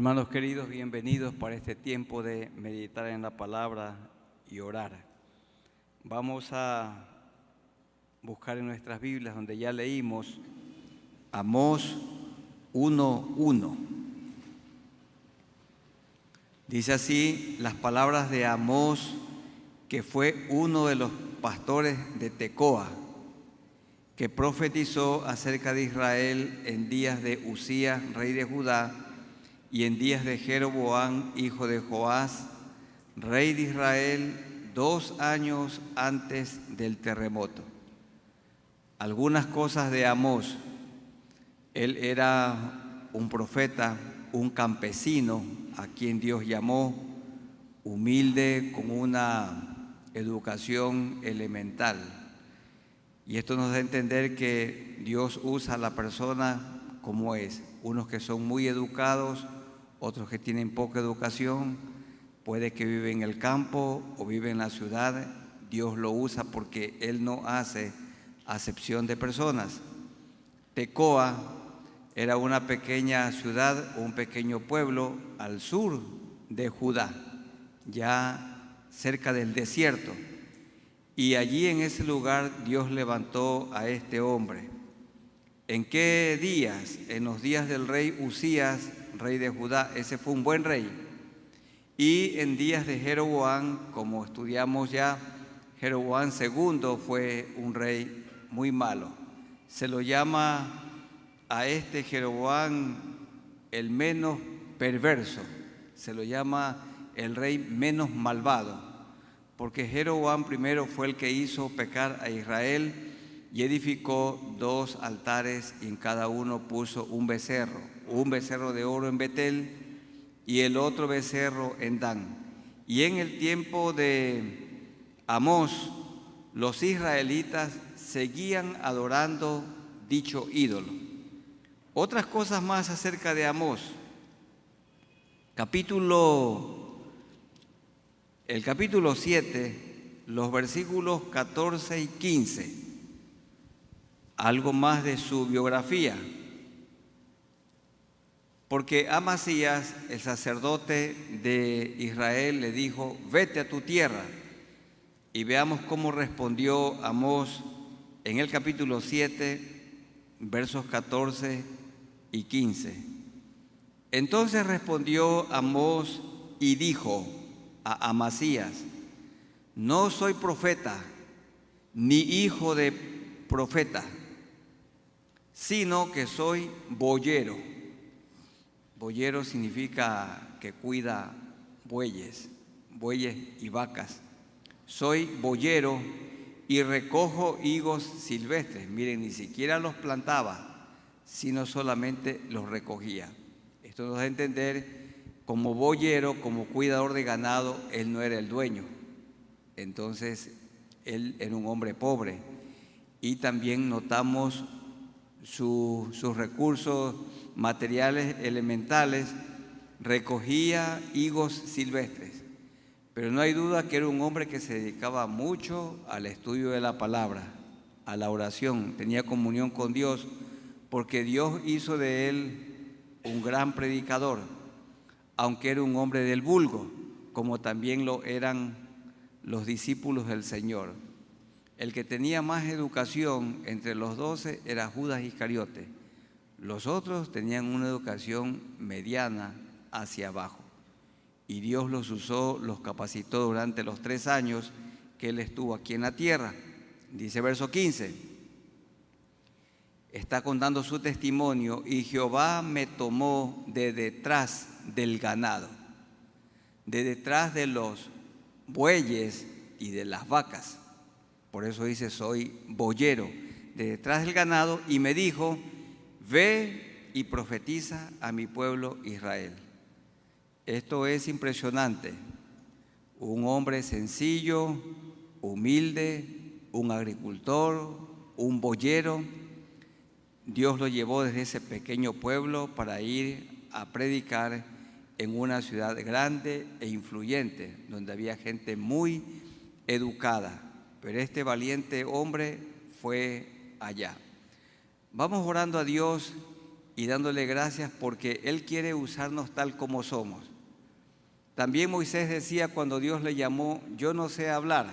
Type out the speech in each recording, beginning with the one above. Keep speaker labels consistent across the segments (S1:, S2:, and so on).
S1: Hermanos queridos, bienvenidos para este tiempo de meditar en la palabra y orar. Vamos a buscar en nuestras Biblias, donde ya leímos, Amós 1:1. Dice así las palabras de Amós, que fue uno de los pastores de Tecoa, que profetizó acerca de Israel en días de Usías, rey de Judá, y en días de Jeroboam, hijo de Joás, rey de Israel, 2 años antes del terremoto. Algunas cosas de Amós. Él era un profeta, un campesino a quien Dios llamó, humilde, con una educación elemental. Y esto nos da a entender que Dios usa a la persona como es. Unos que son muy educados, otros que tienen poca educación, puede que vive en el campo o vive en la ciudad. Dios lo usa porque Él no hace acepción de personas. Tecoa era una pequeña ciudad, un pequeño pueblo al sur de Judá, ya cerca del desierto. Y allí en ese lugar Dios levantó a este hombre. ¿En qué días? En los días del rey Usías, rey de Judá. Ese fue un buen rey. Y en días de Jeroboam, como estudiamos ya, Jeroboam II fue un rey muy malo. Se lo llama a este Jeroboam el menos perverso. Se lo llama el rey menos malvado, porque Jeroboam primero fue el que hizo pecar a Israel y edificó 2 altares y en cada uno puso un becerro de oro en Betel y el otro becerro en Dan. Y en el tiempo de Amós, los israelitas seguían adorando dicho ídolo. Otras cosas más acerca de Amós. El capítulo 7, los versículos 14 y 15. Algo más de su biografía. Porque Amasías, el sacerdote de Israel, le dijo: vete a tu tierra. Y veamos cómo respondió Amós en el capítulo 7, versos 14 y 15. Entonces respondió Amós y dijo a Amasías: no soy profeta, ni hijo de profeta, sino que soy boyero. Boyero significa que cuida bueyes y vacas. Soy boyero y recojo higos silvestres. Miren, ni siquiera los plantaba, sino solamente los recogía. Esto nos da a entender, como boyero, como cuidador de ganado, él no era el dueño. Entonces, él era un hombre pobre. Y también notamos sus recursos materiales elementales. Recogía higos silvestres. Pero no hay duda que era un hombre que se dedicaba mucho al estudio de la palabra, a la oración. Tenía comunión con Dios, porque Dios hizo de él un gran predicador, aunque era un hombre del vulgo, como también lo eran los discípulos del Señor. El que tenía más educación entre los 12 era Judas Iscariote. Los otros tenían una educación mediana hacia abajo. Y Dios los usó, los capacitó durante los 3 años que Él estuvo aquí en la tierra. Dice verso 15, está contando su testimonio: y Jehová me tomó de detrás del ganado, de detrás de los bueyes y de las vacas. Por eso dice: soy boyero, de detrás del ganado, y me dijo: ve y profetiza a mi pueblo Israel. Esto es impresionante. Un hombre sencillo, humilde, un agricultor, un boyero. Dios lo llevó desde ese pequeño pueblo para ir a predicar en una ciudad grande e influyente, donde había gente muy educada. Pero este valiente hombre fue allá. Vamos orando a Dios y dándole gracias porque Él quiere usarnos tal como somos. También Moisés decía cuando Dios le llamó, yo no sé hablar.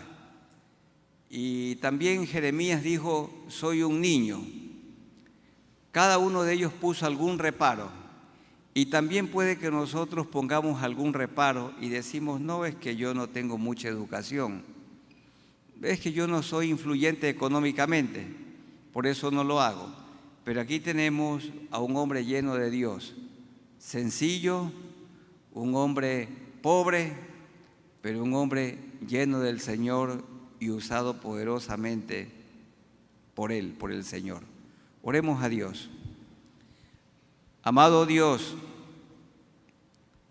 S1: Y también Jeremías dijo, soy un niño. Cada uno de ellos puso algún reparo. Y también puede que nosotros pongamos algún reparo y decimos, no, es que yo no tengo mucha educación. Es que yo no soy influyente económicamente, por eso no lo hago. Pero aquí tenemos a un hombre lleno de Dios, sencillo, un hombre pobre, pero un hombre lleno del Señor y usado poderosamente por Él, por el Señor. Oremos a Dios. Amado Dios,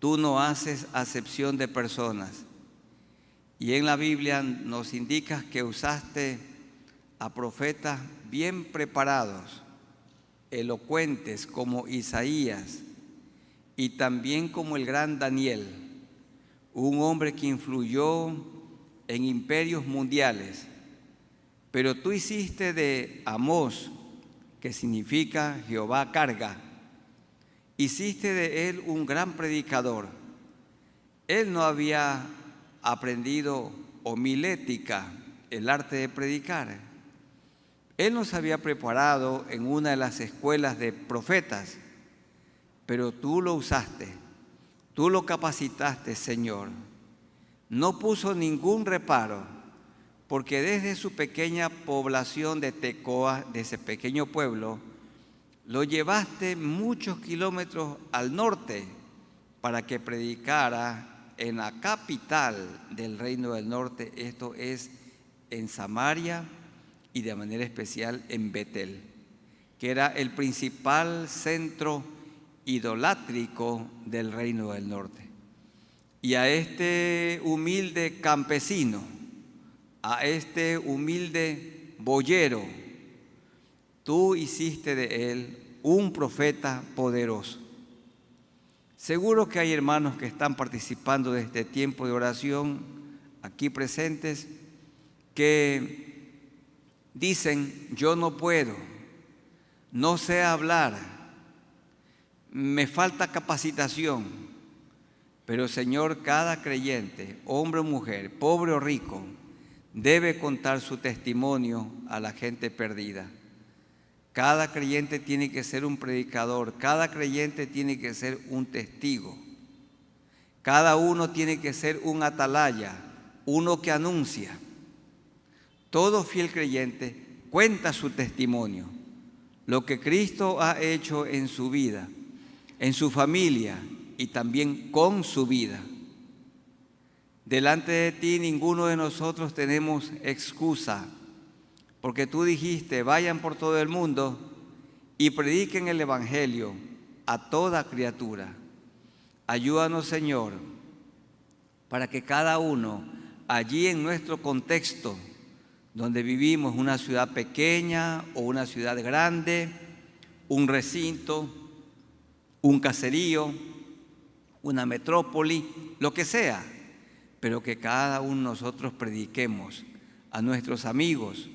S1: tú no haces acepción de personas y en la Biblia nos indicas que usaste a profetas bien preparados, elocuentes como Isaías y también como el gran Daniel, un hombre que influyó en imperios mundiales. Pero tú hiciste de Amós, que significa Jehová carga, hiciste de él un gran predicador. Él no había aprendido homilética, el arte de predicar. Él no se había preparado en una de las escuelas de profetas, pero tú lo usaste, tú lo capacitaste, Señor. No puso ningún reparo, porque desde su pequeña población de Tecoa, de ese pequeño pueblo, lo llevaste muchos kilómetros al norte para que predicara en la capital del Reino del Norte, esto es en Samaria y de manera especial en Betel, que era el principal centro idolátrico del Reino del Norte. Y a este humilde campesino, a este humilde boyero, tú hiciste de él un profeta poderoso. Seguro que hay hermanos que están participando de este tiempo de oración aquí presentes que dicen, yo no puedo, no sé hablar, me falta capacitación. Pero Señor, cada creyente, hombre o mujer, pobre o rico, debe contar su testimonio a la gente perdida. Cada creyente tiene que ser un predicador, cada creyente tiene que ser un testigo. Cada uno tiene que ser un atalaya, uno que anuncia. Todo fiel creyente cuenta su testimonio, lo que Cristo ha hecho en su vida, en su familia y también con su vida. Delante de ti ninguno de nosotros tenemos excusa, porque tú dijiste, vayan por todo el mundo y prediquen el Evangelio a toda criatura. Ayúdanos, Señor, para que cada uno allí en nuestro contexto, donde vivimos, una ciudad pequeña o una ciudad grande, un recinto, un caserío, una metrópoli, lo que sea, pero que cada uno de nosotros prediquemos a nuestros amigos,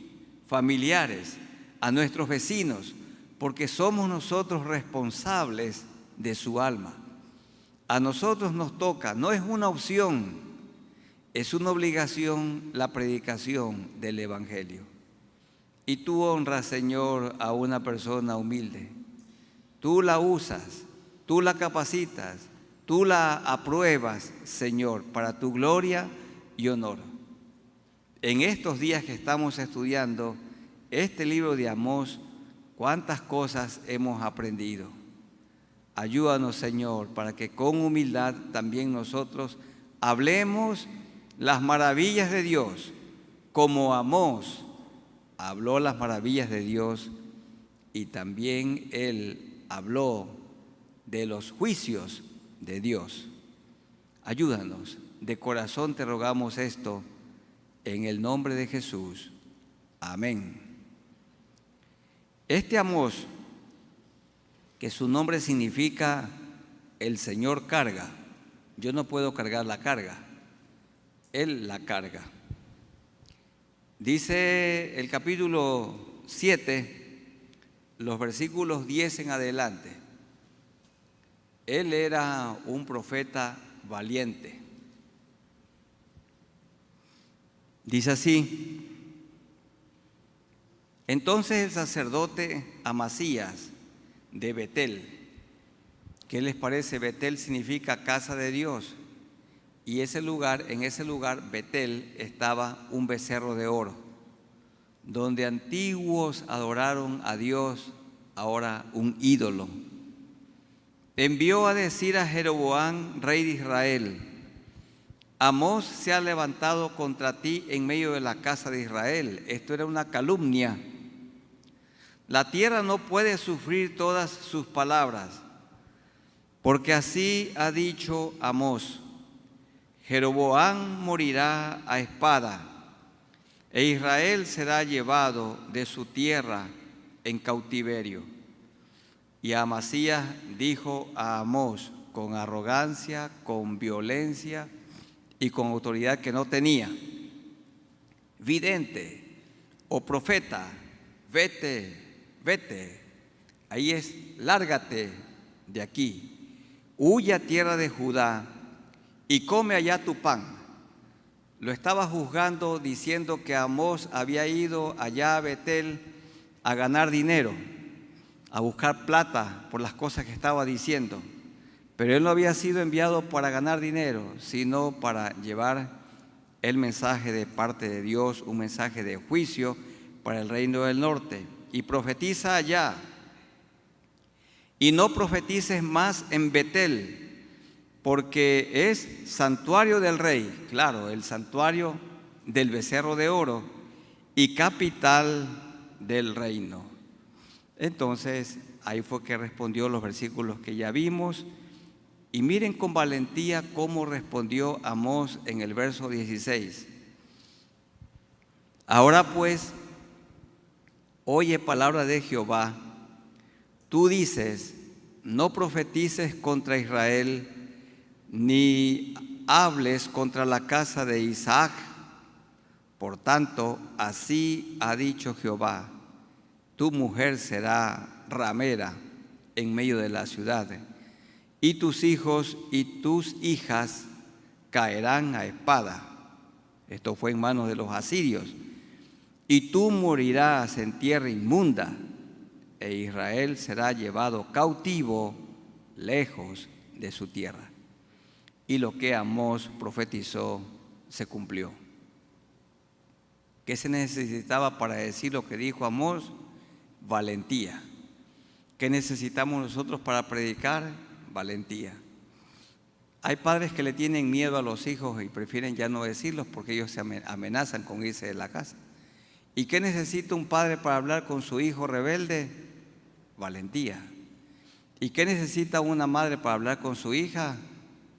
S1: familiares, a nuestros vecinos, porque somos nosotros responsables de su alma. A nosotros nos toca, no es una opción, es una obligación la predicación del Evangelio. Y tú honras, Señor, a una persona humilde. Tú la usas, tú la capacitas, tú la apruebas, Señor, para tu gloria y honor. En estos días que estamos estudiando este libro de Amós, cuántas cosas hemos aprendido. Ayúdanos, Señor, para que con humildad también nosotros hablemos las maravillas de Dios, como Amós habló las maravillas de Dios y también él habló de los juicios de Dios. Ayúdanos, de corazón te rogamos esto, en el nombre de Jesús. Amén. Este Amós, que su nombre significa el Señor carga, yo no puedo cargar la carga, Él la carga. Dice el capítulo 7, los versículos 10 en adelante. Él era un profeta valiente. Dice así: entonces el sacerdote Amasías de Betel, ¿qué les parece? Betel significa casa de Dios, y en ese lugar, Betel, estaba un becerro de oro, donde antiguos adoraron a Dios, ahora un ídolo. Envió a decir a Jeroboam, rey de Israel: Amós se ha levantado contra ti en medio de la casa de Israel. Esto era una calumnia. La tierra no puede sufrir todas sus palabras, porque así ha dicho Amós: Jeroboam morirá a espada, e Israel será llevado de su tierra en cautiverio. Y Amasías dijo a Amós con arrogancia, con violencia y con autoridad que no tenía: vidente o profeta, vete, vete, ahí es, lárgate de aquí, huye a tierra de Judá y come allá tu pan. Lo estaba juzgando diciendo que Amós había ido allá a Betel a ganar dinero, a buscar plata por las cosas que estaba diciendo. Pero él no había sido enviado para ganar dinero, sino para llevar el mensaje de parte de Dios, un mensaje de juicio para el reino del norte. Y profetiza allá. Y no profetices más en Betel, porque es santuario del rey, claro, el santuario del becerro de oro y capital del reino. Entonces, ahí fue que respondió los versículos que ya vimos. Y miren con valentía cómo respondió Amós en el verso 16. Ahora pues, oye palabra de Jehová. Tú dices: no profetices contra Israel, ni hables contra la casa de Isaac. Por tanto, así ha dicho Jehová: tu mujer será ramera en medio de la ciudad, y tus hijos y tus hijas caerán a espada. Esto fue en manos de los asirios. Y tú morirás en tierra inmunda, e Israel será llevado cautivo lejos de su tierra. Y lo que Amós profetizó se cumplió. ¿Qué se necesitaba para decir lo que dijo Amós? Valentía. ¿Qué necesitamos nosotros para predicar? Valentía. Hay padres que le tienen miedo a los hijos y prefieren ya no decirlos porque ellos se amenazan con irse de la casa. ¿Y qué necesita un padre para hablar con su hijo rebelde? Valentía. ¿Y qué necesita una madre para hablar con su hija?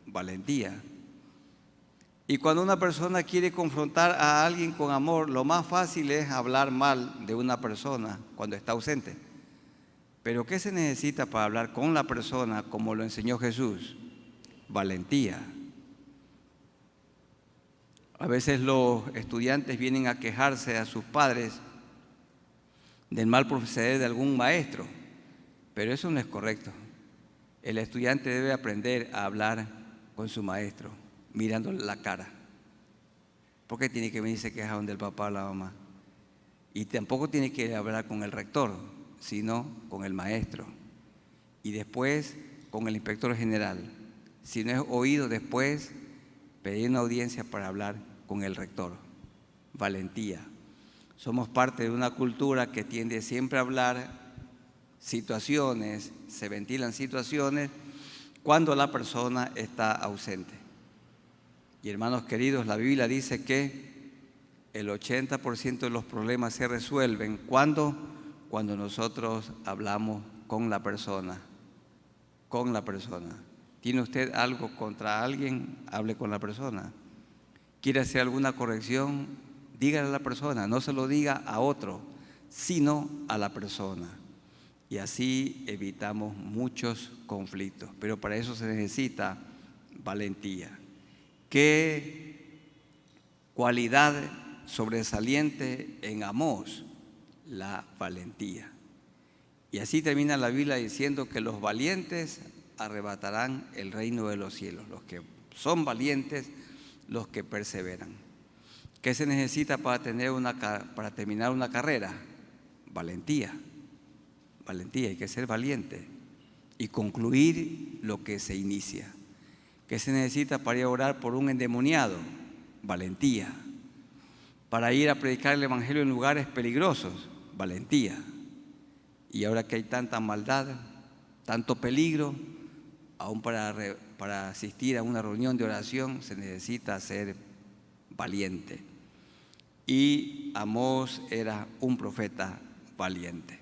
S1: Valentía. Y cuando una persona quiere confrontar a alguien con amor, lo más fácil es hablar mal de una persona cuando está ausente. Pero ¿qué se necesita para hablar con la persona como lo enseñó Jesús? Valentía. A veces los estudiantes vienen a quejarse a sus padres del mal proceder de algún maestro, pero eso no es correcto. El estudiante debe aprender a hablar con su maestro, mirándole la cara. ¿Por qué tiene que venirse a quejar donde el papá o la mamá? Y tampoco tiene que hablar con el rector, sino con el maestro. Y después con el inspector general. Si no es oído, después pedir una audiencia para hablar con el rector. Valentía. Somos parte de una cultura que tiende siempre a hablar situaciones, se ventilan situaciones cuando la persona está ausente. Y hermanos queridos, la Biblia dice que el 80% de los problemas se resuelven cuando nosotros hablamos con la persona. Con la persona. ¿Tiene usted algo contra alguien? Hable con la persona. ¿Quiere hacer alguna corrección? Dígale a la persona, no se lo diga a otro, sino a la persona. Y así evitamos muchos conflictos. Pero para eso se necesita valentía. ¿Qué cualidad sobresaliente en Amós? La valentía. Y así termina la Biblia diciendo que los valientes arrebatarán el reino de los cielos. Los que son valientes, los que perseveran. ¿Qué se necesita para terminar una carrera? Valentía. Valentía, hay que ser valiente y concluir lo que se inicia. ¿Qué se necesita para ir a orar por un endemoniado? Valentía. Para ir a predicar el evangelio en lugares peligrosos, valentía. Y ahora que hay tanta maldad, tanto peligro, aún para asistir a una reunión de oración se necesita ser valiente. Y Amós era un profeta valiente.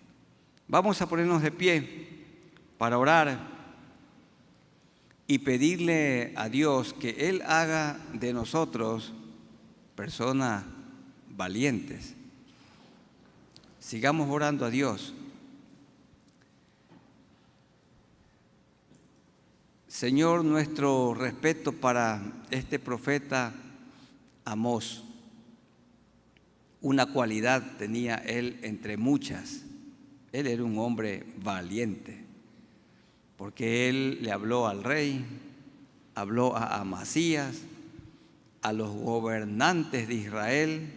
S1: Vamos a ponernos de pie para orar y pedirle a Dios que Él haga de nosotros personas valientes. Sigamos orando a Dios. Señor, nuestro respeto para este profeta Amós. Una cualidad tenía él entre muchas. Él era un hombre valiente, porque él le habló al rey, habló a Amasías, a los gobernantes de Israel,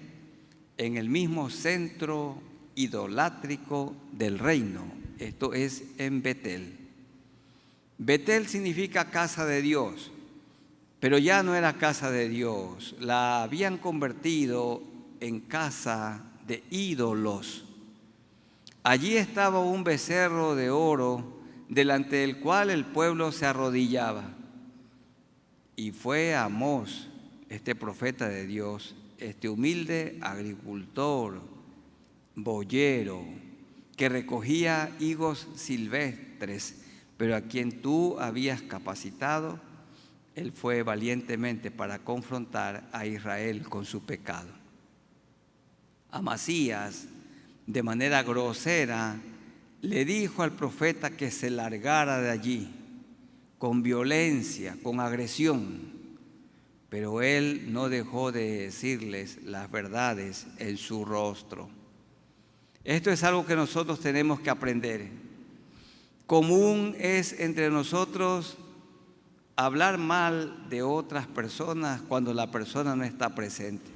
S1: en el mismo centro idolátrico del reino. Esto es en Betel. Betel significa casa de Dios, pero ya no era casa de Dios, la habían convertido en casa de ídolos. Allí estaba un becerro de oro delante del cual el pueblo se arrodillaba. Y fue Amós, este profeta de Dios, este humilde agricultor, boyero, que recogía higos silvestres, pero a quien tú habías capacitado, él fue valientemente para confrontar a Israel con su pecado. Amasías, de manera grosera, le dijo al profeta que se largara de allí, con violencia, con agresión, pero él no dejó de decirles las verdades en su rostro. Esto es algo que nosotros tenemos que aprender. Común es entre nosotros hablar mal de otras personas cuando la persona no está presente.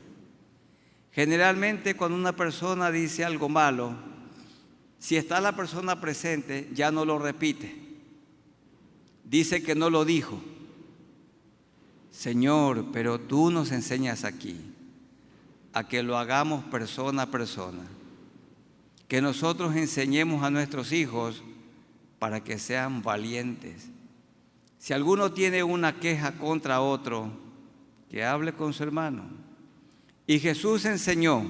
S1: Generalmente cuando una persona dice algo malo, si está la persona presente, ya no lo repite. Dice que no lo dijo. Señor, pero tú nos enseñas aquí a que lo hagamos persona a persona. Que nosotros enseñemos a nuestros hijos para que sean valientes. Si alguno tiene una queja contra otro, que hable con su hermano. Y Jesús enseñó,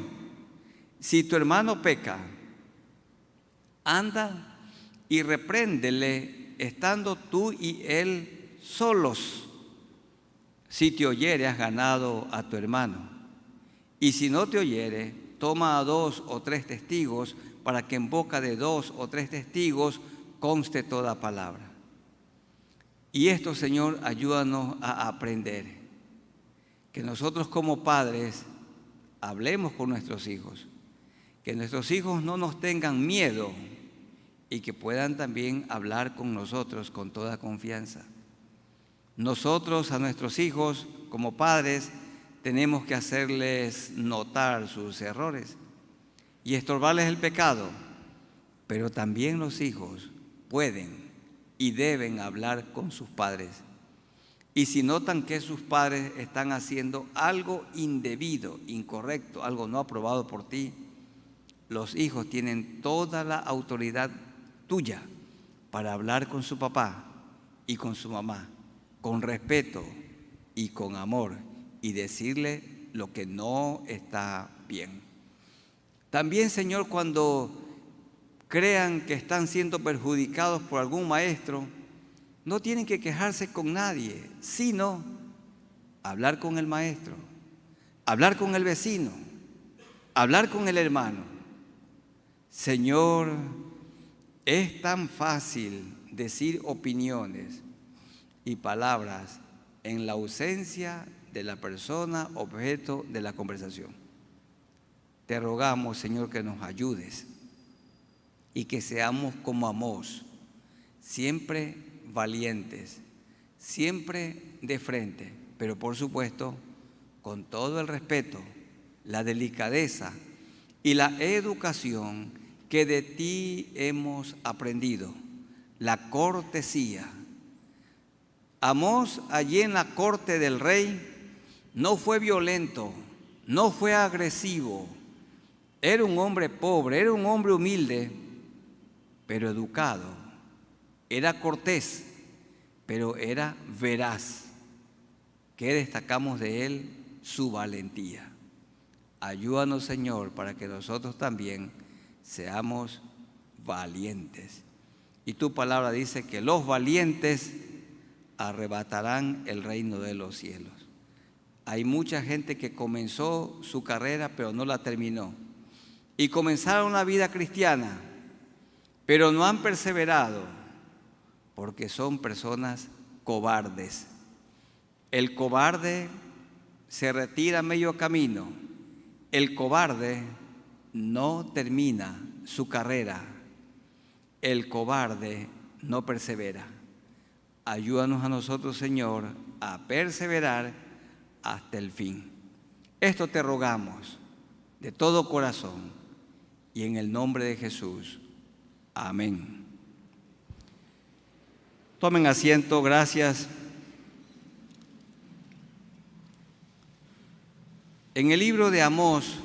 S1: si tu hermano peca, anda y repréndele estando tú y él solos. Si te oyere, has ganado a tu hermano. Y si no te oyere, toma a 2 o 3 testigos para que en boca de 2 o 3 testigos conste toda palabra. Y esto, Señor, ayúdanos a aprender. Que nosotros como padres hablemos con nuestros hijos. Que nuestros hijos no nos tengan miedo y que puedan también hablar con nosotros con toda confianza. Nosotros a nuestros hijos como padres tenemos que hacerles notar sus errores y estorbarles el pecado, pero también los hijos pueden y deben hablar con sus padres. Y si notan que sus padres están haciendo algo indebido, incorrecto, algo no aprobado por ti, los hijos tienen toda la autoridad tuya para hablar con su papá y con su mamá, con respeto y con amor, y decirle lo que no está bien. También, Señor, cuando crean que están siendo perjudicados por algún maestro, no tienen que quejarse con nadie, sino hablar con el maestro, hablar con el vecino, hablar con el hermano. Señor, es tan fácil decir opiniones y palabras en la ausencia de la persona objeto de la conversación. Te rogamos, Señor, que nos ayudes y que seamos como Amós, siempre valientes, siempre de frente, pero por supuesto con todo el respeto, la delicadeza y la educación que de ti hemos aprendido, la cortesía. Amós, allí en la corte del rey, no fue violento, no fue agresivo. Era un hombre pobre, era un hombre humilde, pero educado. Era cortés, pero era veraz. ¿Qué destacamos de él? Su valentía. Ayúdanos, Señor, para que nosotros también seamos valientes. Y tu palabra dice que los valientes arrebatarán el reino de los cielos. Hay mucha gente que comenzó su carrera pero no la terminó. Y comenzaron la vida cristiana, pero no han perseverado porque son personas cobardes. El cobarde se retira a medio camino. El cobarde no termina su carrera. El cobarde no persevera. Ayúdanos a nosotros, Señor, a perseverar hasta el fin. Esto te rogamos de todo corazón y en el nombre de Jesús. Amén. Tomen asiento, gracias. En el libro de Amós,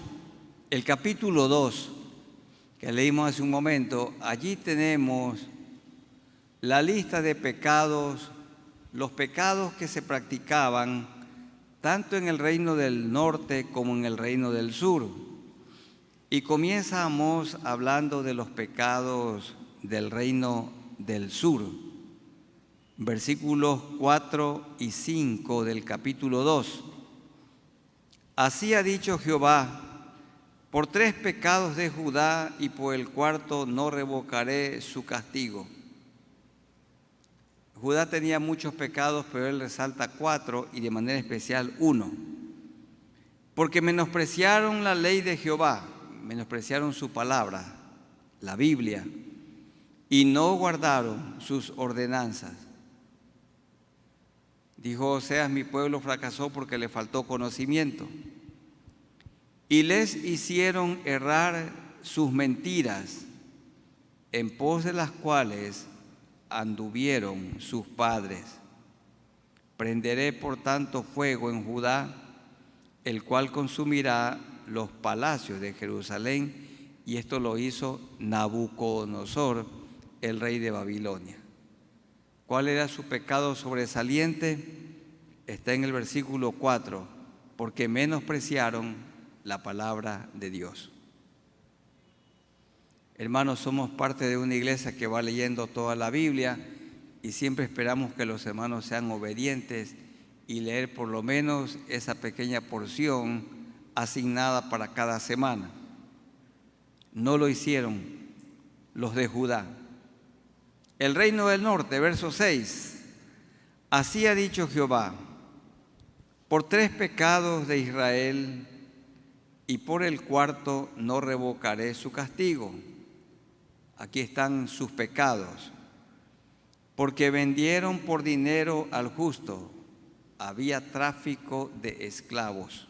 S1: el capítulo 2, que leímos hace un momento, allí tenemos la lista de pecados, los pecados que se practicaban tanto en el reino del norte como en el reino del sur. Y comienza Amós hablando de los pecados del reino del sur. Versículos 4 y 5 del capítulo 2. Así ha dicho Jehová: por 3 pecados de Judá y por el cuarto no revocaré su castigo. Judá tenía muchos pecados, pero él resalta 4 y de manera especial 1. Porque menospreciaron la ley de Jehová, menospreciaron su palabra, la Biblia, y no guardaron sus ordenanzas. Dijo Oseas: mi pueblo fracasó porque le faltó conocimiento. Y les hicieron errar sus mentiras, en pos de las cuales anduvieron sus padres. Prenderé por tanto fuego en Judá, el cual consumirá los palacios de Jerusalén, y esto lo hizo Nabucodonosor, el rey de Babilonia. ¿Cuál era su pecado sobresaliente? Está en el versículo 4, porque menospreciaron la palabra de Dios. Hermanos, somos parte de una iglesia que va leyendo toda la Biblia y siempre esperamos que los hermanos sean obedientes y leer por lo menos esa pequeña porción asignada para cada semana. No lo hicieron los de Judá. El reino del norte, verso 6. Así ha dicho Jehová: por 3 pecados de Israel y por el cuarto no revocaré su castigo. Aquí están sus pecados. Porque vendieron por dinero al justo, había tráfico de esclavos.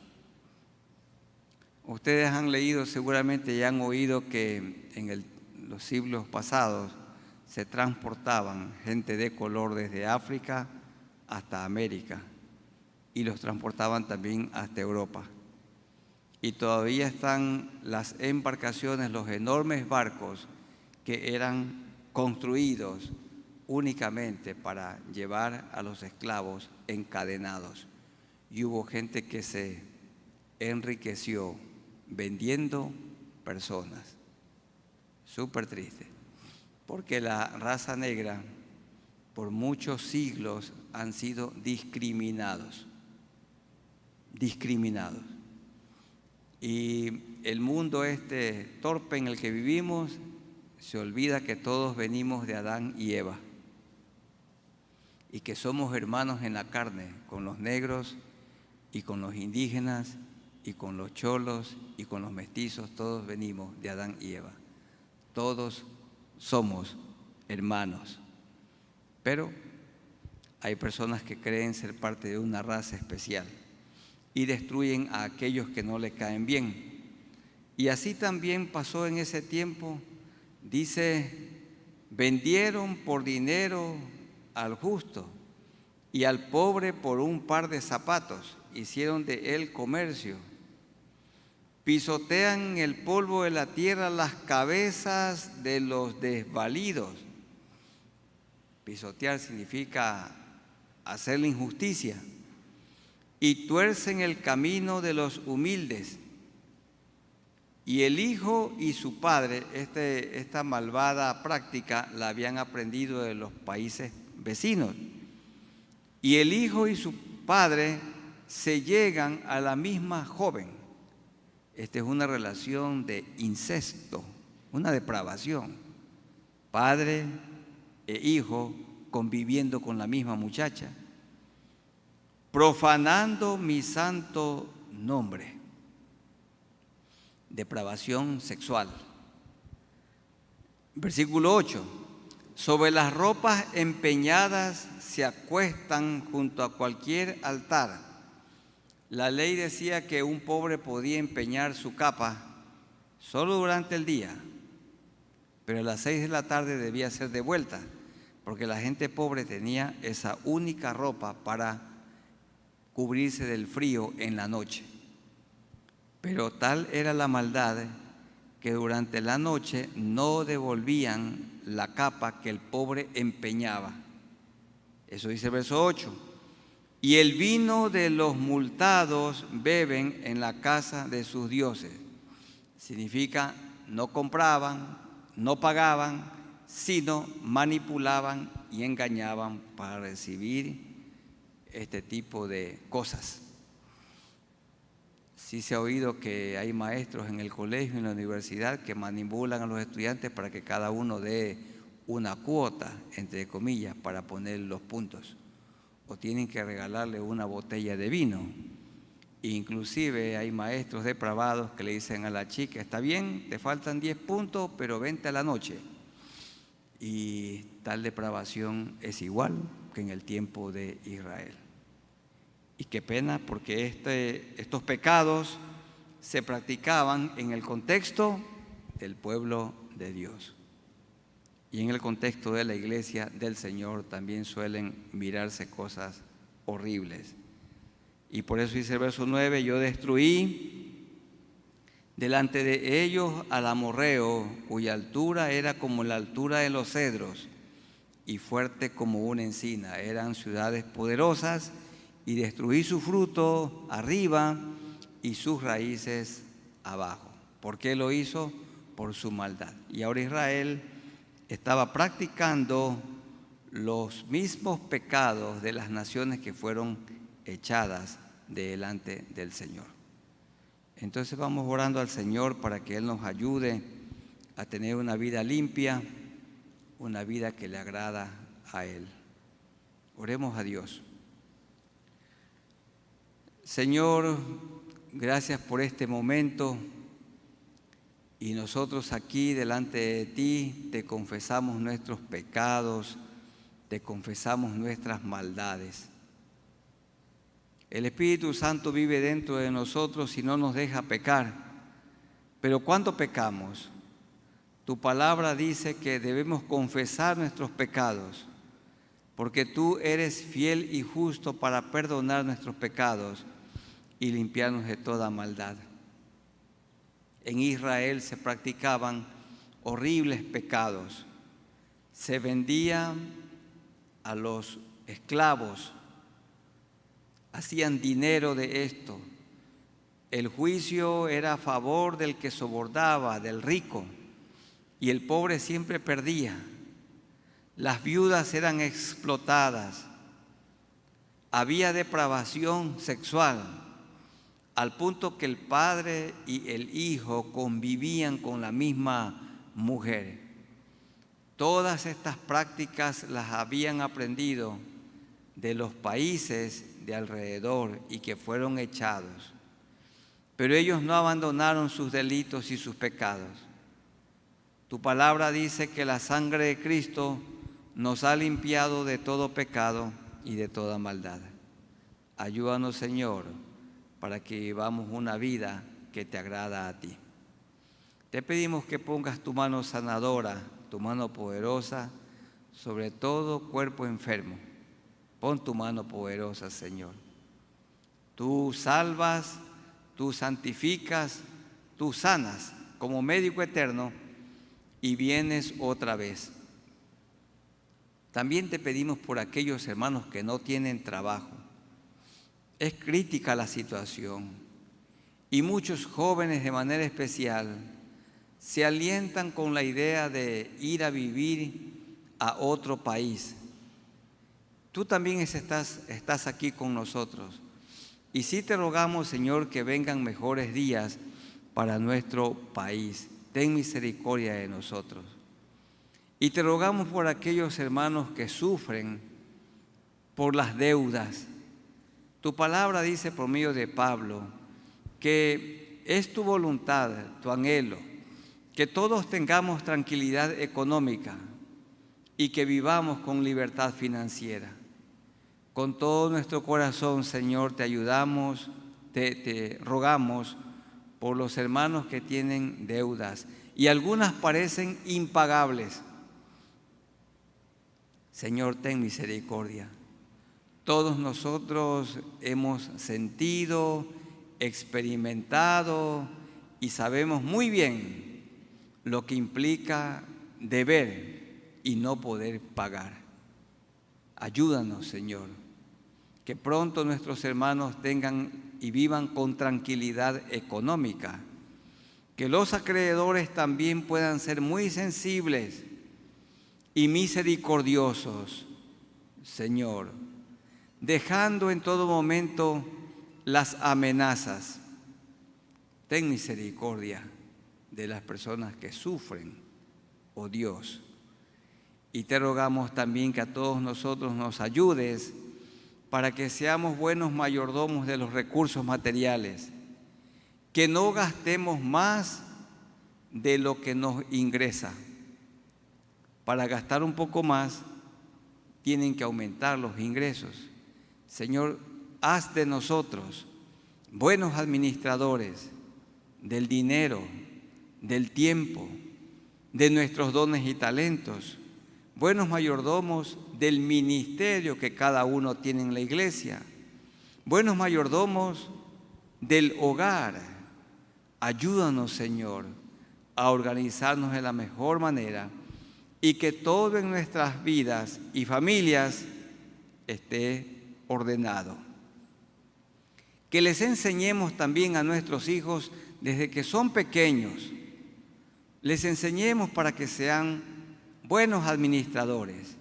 S1: Ustedes han leído seguramente y han oído que en los siglos pasados se transportaban gente de color desde África hasta América y los transportaban también hasta Europa. Y todavía están las embarcaciones, los enormes barcos que eran construidos únicamente para llevar a los esclavos encadenados. Y hubo gente que se enriqueció vendiendo personas. Súper triste, porque la raza negra por muchos siglos han sido discriminados. Y el mundo este torpe en el que vivimos se olvida que todos venimos de Adán y Eva y que somos hermanos en la carne con los negros y con los indígenas y con los cholos y con los mestizos. Todos venimos de Adán y Eva. Todos somos hermanos. Pero Hay personas que creen ser parte de una raza especial y destruyen a aquellos que no le caen bien. Y así también pasó en ese tiempo. Dice, vendieron por dinero al justo y al pobre por un par de zapatos. Hicieron de él comercio. Pisotean el polvo de la tierra las cabezas de los desvalidos. Pisotear significa hacerle injusticia. Y tuercen el camino de los humildes. Y el hijo y su padre, esta malvada práctica la habían aprendido de los países vecinos. Y el hijo y su padre se llegan a la misma joven. Esta es una relación de incesto, una depravación. Padre e hijo conviviendo con la misma muchacha, profanando mi santo nombre. Depravación sexual. Versículo 8. Sobre las ropas empeñadas se acuestan junto a cualquier altar. La ley decía que un pobre podía empeñar su capa solo durante el día, pero a las 6 de la tarde debía ser devuelta, porque la gente pobre tenía esa única ropa para cubrirse del frío en la noche. Pero tal era la maldad que durante la noche no devolvían la capa que el pobre empeñaba. Eso dice el verso 8. Y el vino de los multados beben en la casa de sus dioses. Significa no compraban, no pagaban, sino manipulaban y engañaban para recibir este tipo de cosas. Sí se ha oído que hay maestros en el colegio y en la universidad que manipulan a los estudiantes para que cada uno dé una cuota, entre comillas, para poner los puntos. O tienen que regalarle una botella de vino. Inclusive hay maestros depravados que le dicen a la chica, está bien, te faltan 10 puntos, pero vente a la noche. Y tal depravación es igual que en el tiempo de Israel. Y qué pena, porque estos pecados se practicaban en el contexto del pueblo de Dios. Y en el contexto de la iglesia del Señor también suelen mirarse cosas horribles. Y por eso dice el verso 9, yo destruí delante de ellos al amorreo, cuya altura era como la altura de los cedros y fuerte como una encina. Eran ciudades poderosas, y destruí su fruto arriba y sus raíces abajo. ¿Por qué lo hizo? Por su maldad. Y ahora Israel estaba practicando los mismos pecados de las naciones que fueron echadas delante del Señor. Entonces vamos orando al Señor para que Él nos ayude a tener una vida limpia, una vida que le agrada a Él. Oremos a Dios. Señor, gracias por este momento y nosotros aquí delante de ti te confesamos nuestros pecados, te confesamos nuestras maldades. El Espíritu Santo vive dentro de nosotros y no nos deja pecar, pero ¿cuándo pecamos? Tu palabra dice que debemos confesar nuestros pecados, porque tú eres fiel y justo para perdonar nuestros pecados y limpiarnos de toda maldad. En Israel se practicaban horribles pecados. Se vendían a los esclavos, hacían dinero de esto. El juicio era a favor del que sobornaba, del rico, y el pobre siempre perdía. Las viudas eran explotadas. Había depravación sexual, al punto que el padre y el hijo convivían con la misma mujer. Todas estas prácticas las habían aprendido de los países de alrededor y que fueron echados. Pero ellos no abandonaron sus delitos y sus pecados. Tu palabra dice que la sangre de Cristo nos ha limpiado de todo pecado y de toda maldad. Ayúdanos, Señor, para que vivamos una vida que te agrada a ti. Te pedimos que pongas tu mano sanadora, tu mano poderosa, sobre todo cuerpo enfermo. Pon tu mano poderosa, Señor. Tú salvas, tú santificas, tú sanas como médico eterno y vienes otra vez. También te pedimos por aquellos hermanos que no tienen trabajo. Es crítica la situación y muchos jóvenes de manera especial se alientan con la idea de ir a vivir a otro país. Tú también estás aquí con nosotros. Y sí te rogamos, Señor, que vengan mejores días para nuestro país. Ten misericordia de nosotros. Y te rogamos por aquellos hermanos que sufren por las deudas. Tu palabra dice por medio de Pablo que es tu voluntad, tu anhelo, que todos tengamos tranquilidad económica y que vivamos con libertad financiera. Con todo nuestro corazón, Señor, te ayudamos, te rogamos por los hermanos que tienen deudas y algunas parecen impagables. Señor, ten misericordia. Todos nosotros hemos sentido, experimentado y sabemos muy bien lo que implica deber y no poder pagar. Ayúdanos, Señor, que pronto nuestros hermanos tengan y vivan con tranquilidad económica, que los acreedores también puedan ser muy sensibles y misericordiosos, Señor, dejando en todo momento las amenazas. Ten misericordia de las personas que sufren, oh Dios. Y te rogamos también que a todos nosotros nos ayudes para que seamos buenos mayordomos de los recursos materiales, que no gastemos más de lo que nos ingresa. Para gastar un poco más, tienen que aumentar los ingresos. Señor, haz de nosotros buenos administradores del dinero, del tiempo, de nuestros dones y talentos, buenos mayordomos del ministerio que cada uno tiene en la iglesia, buenos mayordomos del hogar. Ayúdanos, Señor, a organizarnos de la mejor manera y que todo en nuestras vidas y familias esté ordenado. Que les enseñemos también a nuestros hijos desde que son pequeños, les enseñemos para que sean buenos administradores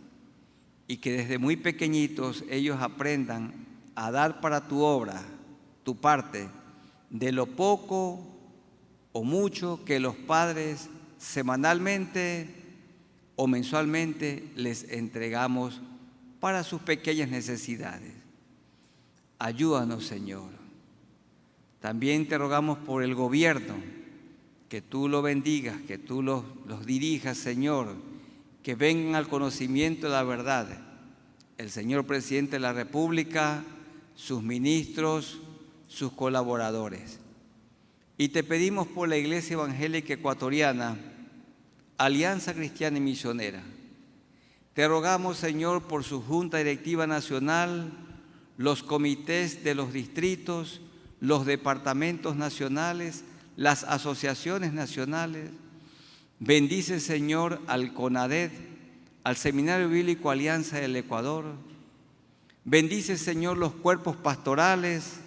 S1: y que desde muy pequeñitos ellos aprendan a dar para tu obra, tu parte, de lo poco o mucho que los padres semanalmente o mensualmente les entregamos para sus pequeñas necesidades. Ayúdanos, Señor. También te rogamos por el gobierno, que tú lo bendigas, que tú los dirijas, Señor, que vengan al conocimiento de la verdad. El señor presidente de la República, sus ministros, sus colaboradores. Y te pedimos por la Iglesia Evangélica Ecuatoriana, Alianza Cristiana y Misionera. Te rogamos, Señor, por su Junta Directiva Nacional, los comités de los distritos, los departamentos nacionales, las asociaciones nacionales. Bendice, Señor, al CONADET, al Seminario Bíblico Alianza del Ecuador. Bendice, Señor, los cuerpos pastorales,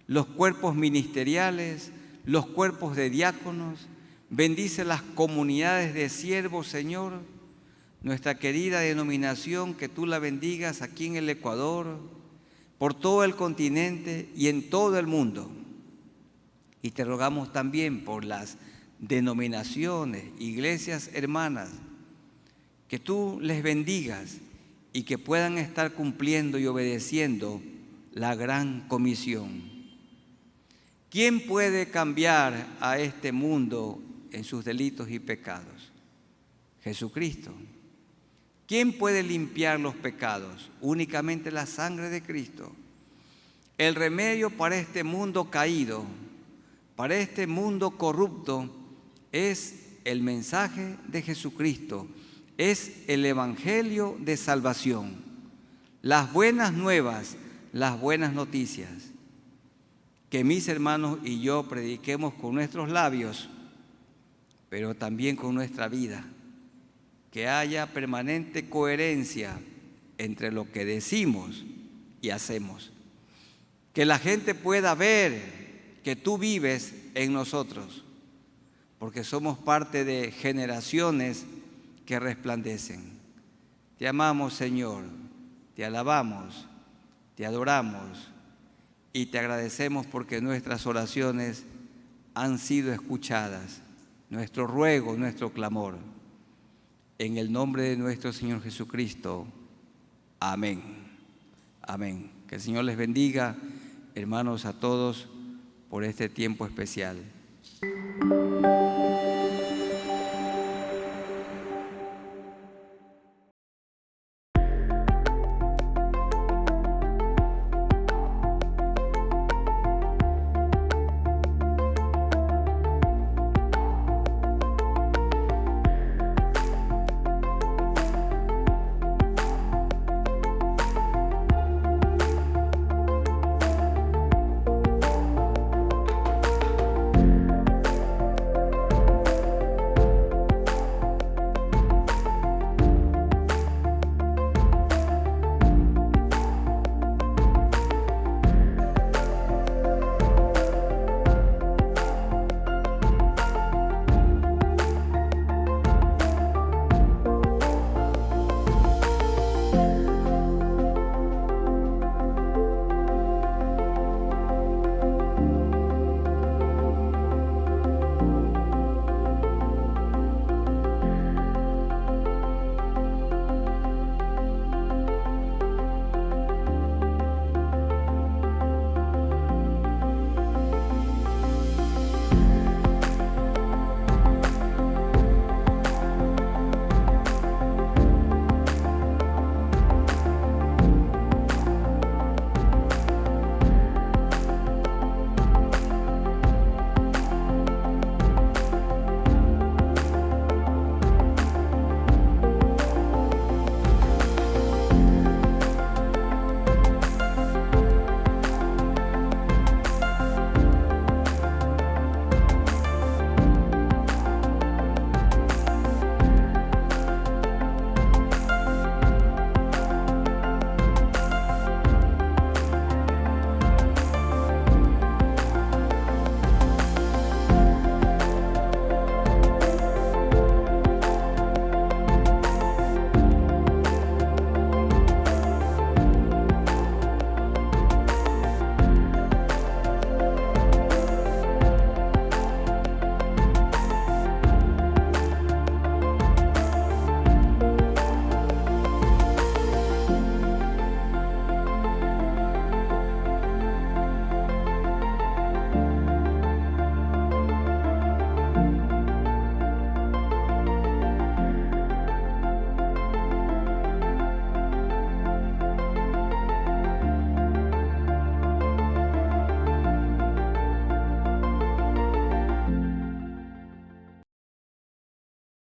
S1: los cuerpos ministeriales, los cuerpos de diáconos. Bendice las comunidades de siervos, Señor, nuestra querida denominación, que tú la bendigas aquí en el Ecuador, por todo el continente y en todo el mundo. Y te rogamos también por las denominaciones, iglesias hermanas, que tú les bendigas y que puedan estar cumpliendo y obedeciendo la gran comisión. ¿Quién puede cambiar a este mundo en sus delitos y pecados? Jesucristo. ¿Quién puede limpiar los pecados? Únicamente la sangre de Cristo. El remedio para este mundo caído, para este mundo corrupto, es el mensaje de Jesucristo, es el evangelio de salvación, las buenas nuevas, las buenas noticias. Que mis hermanos y yo prediquemos con nuestros labios, pero también con nuestra vida. Que haya permanente coherencia entre lo que decimos y hacemos. Que la gente pueda ver que tú vives en nosotros, porque somos parte de generaciones que resplandecen. Te amamos, Señor, te alabamos, te adoramos y te agradecemos porque nuestras oraciones han sido escuchadas, nuestro ruego, nuestro clamor. En el nombre de nuestro Señor Jesucristo. Amén. Amén. Que el Señor les bendiga, hermanos, a todos por este tiempo especial.